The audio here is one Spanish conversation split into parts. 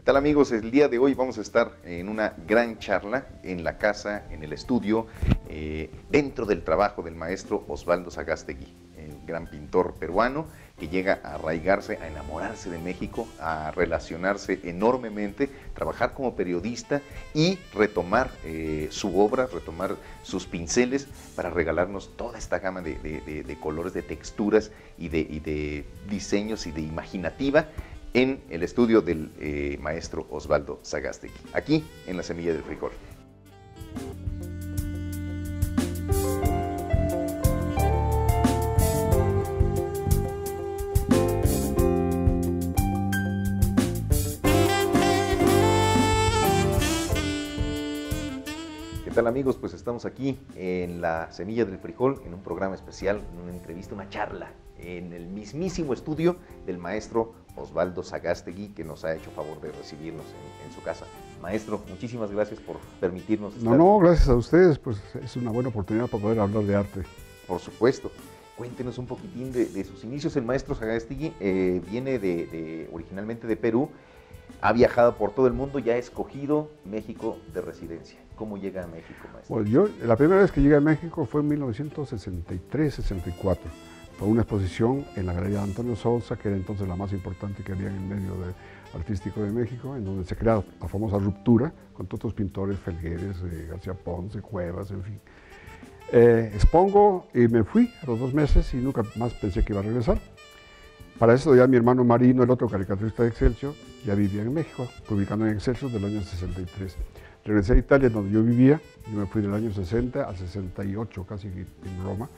¿Qué tal, amigos? El día de hoy vamos a estar en una gran charla en la casa, en el estudio, dentro del trabajo del maestro Osvaldo Sagástegui, gran pintor peruano que llega a arraigarse, a enamorarse de México, a relacionarse enormemente, trabajar como periodista y retomar su obra, retomar sus pinceles para regalarnos toda esta gama de colores, de texturas y de diseños y de imaginativa en el estudio del maestro Osvaldo Sagástegui, aquí en La Semilla del Frijol. ¿Qué tal, amigos? Pues estamos aquí en La Semilla del Frijol, en un programa especial, en una entrevista, una charla, en el mismísimo estudio del maestro Osvaldo Sagástegui, que nos ha hecho favor de recibirnos en su casa. Maestro, muchísimas gracias por permitirnos estar. No, gracias a ustedes, pues es una buena oportunidad para poder hablar de arte. Por supuesto. Cuéntenos un poquitín de sus inicios. El maestro Sagástegui viene originalmente de Perú, ha viajado por todo el mundo, ya ha escogido México de residencia. ¿Cómo llega a México, maestro? Pues yo, la primera vez que llegué a México fue en 1963-64. Fue una exposición en la Galería de Antonio Sousa, que era entonces la más importante que había en el medio artístico de México, en donde se crea la famosa Ruptura, con todos los pintores, Felgueres, García Ponce, Cuevas, en fin. Expongo y me fui a los 2 meses y nunca más pensé que iba a regresar. Para eso ya mi hermano Marino, el otro caricaturista de Excelsior, ya vivía en México, publicando en Excelsior del año 63. Regresé a Italia, donde yo vivía, yo me fui del año 60 al 68, casi en Roma.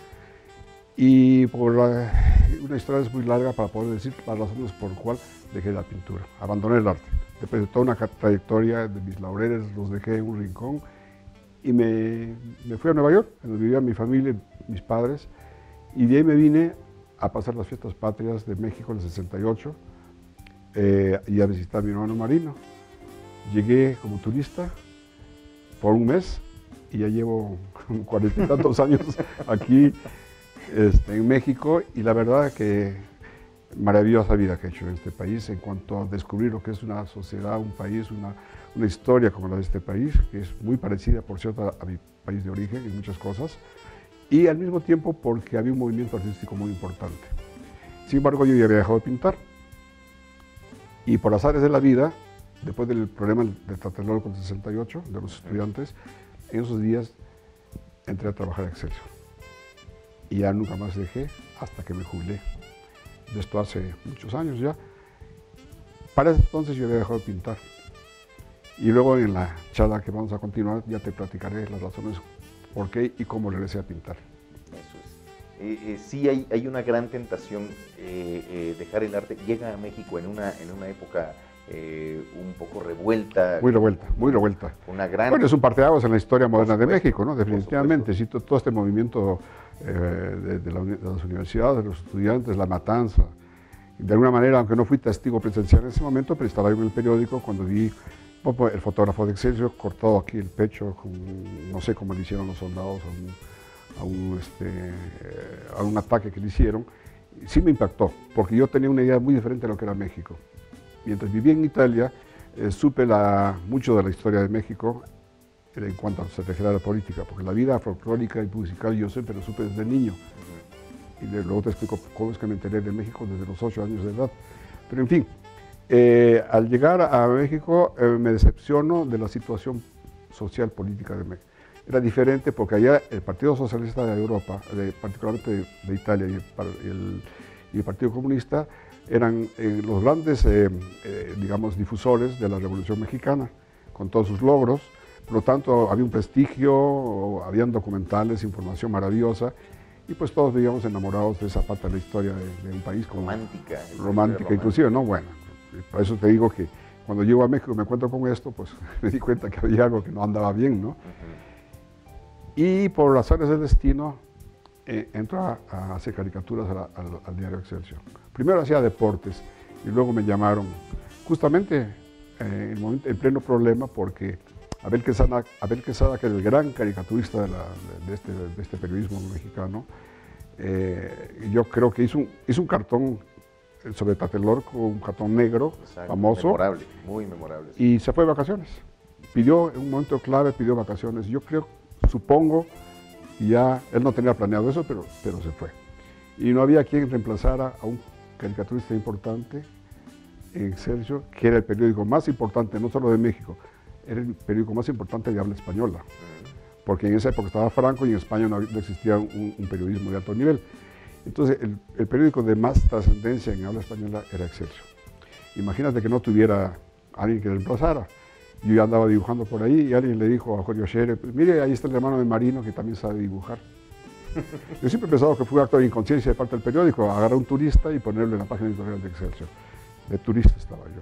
Y por una historia es muy larga para poder decir las razones por las cuales dejé la pintura, abandoné el arte. Después de toda una trayectoria de mis laureles, los dejé en un rincón y me fui a Nueva York, donde vivía mi familia, mis padres, y de ahí me vine a pasar las fiestas patrias de México en el 68 y a visitar a mi hermano Marino. Llegué como turista por un mes y ya llevo 40 y tantos años aquí en México, y la verdad que maravillosa vida que he hecho en este país en cuanto a descubrir lo que es una sociedad, un país, una historia como la de este país, que es muy parecida, por cierto, a mi país de origen en muchas cosas, y al mismo tiempo porque había un movimiento artístico muy importante. Sin embargo, yo ya había dejado de pintar, y por azares de la vida, después del problema del Tlatelolco del 68, de los estudiantes, en esos días entré a trabajar a Excelsior. Y ya nunca más dejé hasta que me jubilé. De esto hace muchos años ya. Para ese entonces yo había dejado de pintar. Y luego en la charla que vamos a continuar ya te platicaré las razones por qué y cómo regresé a pintar. Eso es. Sí hay una gran tentación dejar el arte. Llega a México en una época un poco revuelta. Muy revuelta, muy revuelta. Una gran... Bueno, es un parteaguas en la historia moderna de México, ¿no? Definitivamente, sí, todo este movimiento de las universidades, de los estudiantes, la matanza. De alguna manera, aunque no fui testigo presencial en ese momento, pero estaba en el periódico cuando vi el fotógrafo de Excelsior cortado aquí el pecho, no sé cómo le hicieron los soldados a un ataque que le hicieron. Sí me impactó, porque yo tenía una idea muy diferente de lo que era México. Mientras viví en Italia, supe mucho de la historia de México en cuanto se refiere a la política, porque la vida folclórica y musical yo sé, pero supe desde niño. Y luego te explico cómo es que me enteré de México desde los 8 años de edad. Pero en fin, al llegar a México me decepciono de la situación social política de México. Era diferente porque allá el Partido Socialista de Europa, particularmente de Italia, y el Partido Comunista, eran los grandes, digamos, difusores de la Revolución Mexicana, con todos sus logros. Por lo tanto, había un prestigio, habían documentales, información maravillosa, y pues todos vivíamos enamorados de esa parte de la historia de un país como romántica inclusive, ¿no? Bueno, por eso te digo que cuando llego a México y me encuentro con esto, pues me di cuenta que había algo que no andaba bien, ¿no? Y por razones del destino, entro a hacer caricaturas al diario Excelsior. Primero hacía deportes y luego me llamaron, justamente en pleno problema, porque Abel Quesada, que es el gran caricaturista de este periodismo mexicano, yo creo que hizo un cartón sobre Tlatelolco, un ratón negro, Exacto, famoso. Memorable, muy memorable. Y se fue de vacaciones. Pidió, en un momento clave, pidió vacaciones. Yo creo, supongo, ya él no tenía planeado eso, pero se fue. Y no había quien reemplazara a un caricaturista importante en Excelsior, que era el periódico más importante, no solo de México, era el periódico más importante de habla española. Porque en esa época estaba Franco y en España no existía un periodismo de alto nivel. Entonces, el periódico de más trascendencia en habla española era Excelsior. Imagínate que no tuviera alguien que le reemplazara. Yo ya andaba dibujando por ahí y alguien le dijo a Jorge Schere, pues mire, ahí está el hermano de Marino que también sabe dibujar. Yo siempre he pensado que fue un acto de inconsciencia de parte del periódico, agarrar a un turista y ponerlo en la página editorial de Excelsior. De turista estaba yo.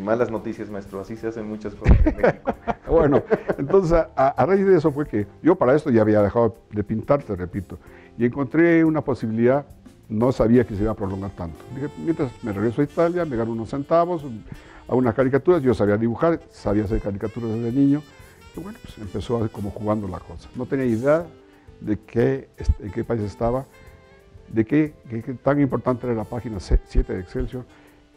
Malas noticias, maestro, así se hacen muchas cosas en México. Bueno, entonces a raíz de eso fue que yo para esto ya había dejado de pintar, te repito, y encontré una posibilidad, no sabía que se iba a prolongar tanto. Dije, mientras me regreso a Italia, me gano unos centavos, a unas caricaturas, yo sabía dibujar, sabía hacer caricaturas desde niño, y bueno, pues empezó como jugando la cosa. No tenía idea de en qué país estaba, de qué tan importante era la página 7 de Excelsior,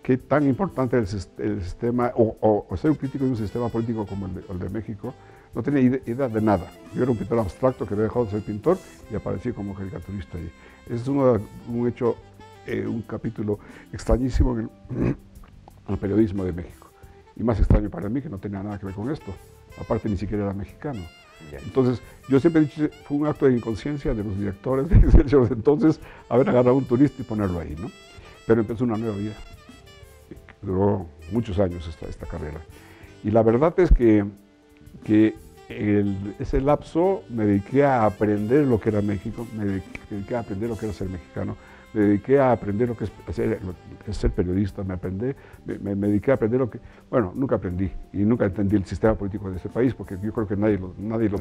qué tan importante era el sistema, o ser un crítico de un sistema político como el de México. No tenía idea de nada. Yo era un pintor abstracto que había dejado de ser pintor y aparecí como caricaturista ahí. Ese es un hecho, un capítulo extrañísimo en el periodismo de México. Y más extraño para mí que no tenía nada que ver con esto. Aparte ni siquiera era mexicano. Entonces, yo siempre he dicho, fue un acto de inconsciencia de los directores de Excelsior de entonces haber agarrado a un turista y ponerlo ahí, ¿no? Pero empezó una nueva vida. Duró muchos años esta carrera. Y la verdad es que ese lapso me dediqué a aprender lo que era México, me dediqué a aprender lo que era ser mexicano, me dediqué a aprender lo que es ser periodista, me dediqué a aprender lo que, bueno, nunca aprendí y nunca entendí el sistema político de este país, porque yo creo que nadie lo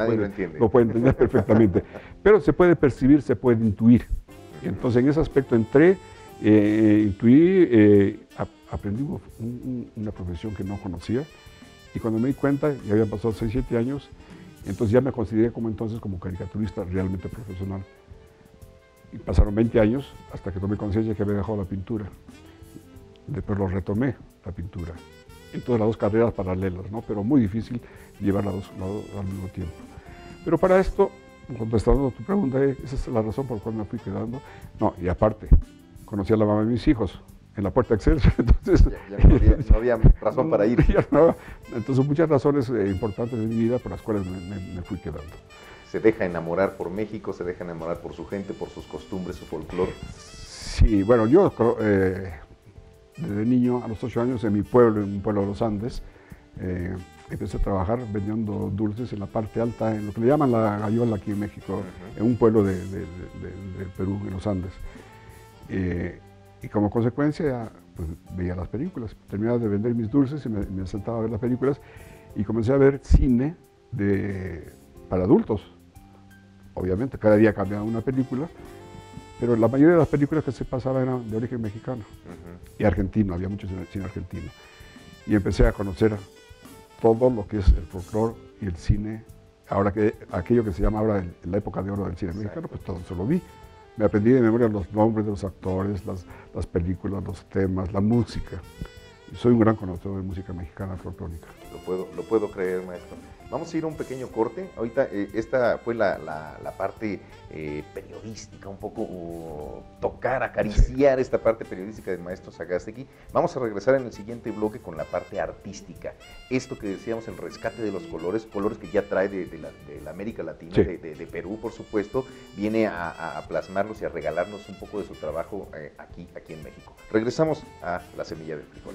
puede entender perfectamente, pero se puede percibir, se puede intuir. Y entonces en ese aspecto entré, intuí, aprendí una profesión que no conocía, y cuando me di cuenta, ya habían pasado 6, 7 años, entonces ya me consideré como caricaturista realmente profesional. Y pasaron 20 años hasta que tomé conciencia que había dejado la pintura. Después lo retomé, la pintura. Entonces las dos carreras paralelas, ¿no? Pero muy difícil llevar las dos al mismo tiempo. Pero para esto, contestando a tu pregunta, esa es la razón por la cual me fui quedando. No, y aparte, conocí a la mamá de mis hijos en la puerta de Excelsior, entonces no había razón para ir. Entonces muchas razones importantes de mi vida por las cuales me fui quedando. Se deja enamorar por México, se deja enamorar por su gente, por sus costumbres, su folclore. Sí, bueno, yo desde niño, a los 8 años, en mi pueblo, en un pueblo de los Andes, empecé a trabajar vendiendo dulces en la parte alta, en lo que le llaman la Gallola aquí en México, en un pueblo del Perú, en los Andes. Y como consecuencia, pues, veía las películas. Terminaba de vender mis dulces y me sentaba a ver las películas y comencé a ver cine para adultos. Obviamente, cada día cambiaba una película, pero la mayoría de las películas que se pasaban eran de origen mexicano y argentino, había mucho cine argentino. Y empecé a conocer todo lo que es el folclore y el cine, aquello que se llama ahora la época de oro del cine mexicano, pues todo eso lo vi. Me aprendí de memoria los nombres de los actores, las películas, los temas, la música. Soy un gran conocedor de música mexicana folclórica. Lo puedo creer, maestro. Vamos a ir a un pequeño corte. Ahorita esta fue la parte periodística, un poco tocar, acariciar esta parte periodística del maestro Sagástegui. Vamos a regresar en el siguiente bloque con la parte artística. Esto que decíamos, el rescate de los colores que ya trae de la América Latina, sí, de Perú, por supuesto, viene a plasmarnos y a regalarnos un poco de su trabajo aquí en México. Regresamos a La Semilla del Frijol.